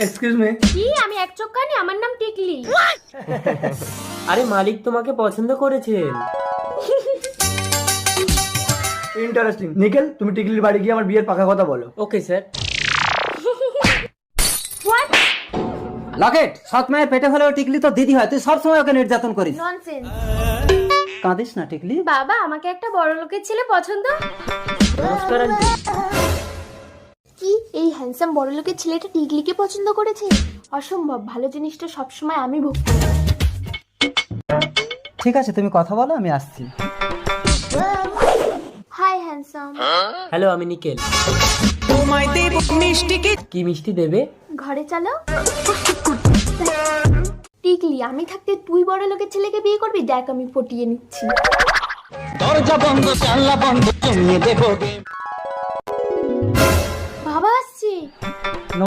Excuse me. কি? আমি এক চক্কানি, আমার নাম টিকলি। আরে মালিক তোমাকে পছন্দ করেছেন। ইন্টারেস্টিং। নিখিল, তুমি টিকলির বাড়ি গিয়ে আমার বিয়ের পাকা কথা বলো। Okay sir. হোয়াট? লকেট, সৎ মায়ের পেটে হলেও টিকলি তো দিদি হয়, তুই সবসময় ওকে নির্যাতন করিস। ননসেন্স। কাঁদিস না টিকলি। বাবা, আমাকে একটা বড় লোকের ছেলে পছন্দ। নমস্কার আন্টি। কি এই হ্যান্ডসাম বড় লোকের ছেলেটা টিকলিকে পছন্দ করেছে? অসম্ভব। ভালো জিনিসটা সবসময় আমি ভোগ করি। ঠিক আছে, তুমি কথা বলো, আমি আসছি। Hi handsome. হ্যালো, আমি নিকেল। কি মিষ্টি দেবে? ঘরে চলো। টিকলি, আমি থাকতে তুই বড় লোকের ছেলেকে বিয়ে করবি? দেখ আমি পটিয়ে নিচ্ছি। দরজা বন্ধ, জানলা বন্ধ, জমিয়ে দেখো। বাবা আসছে।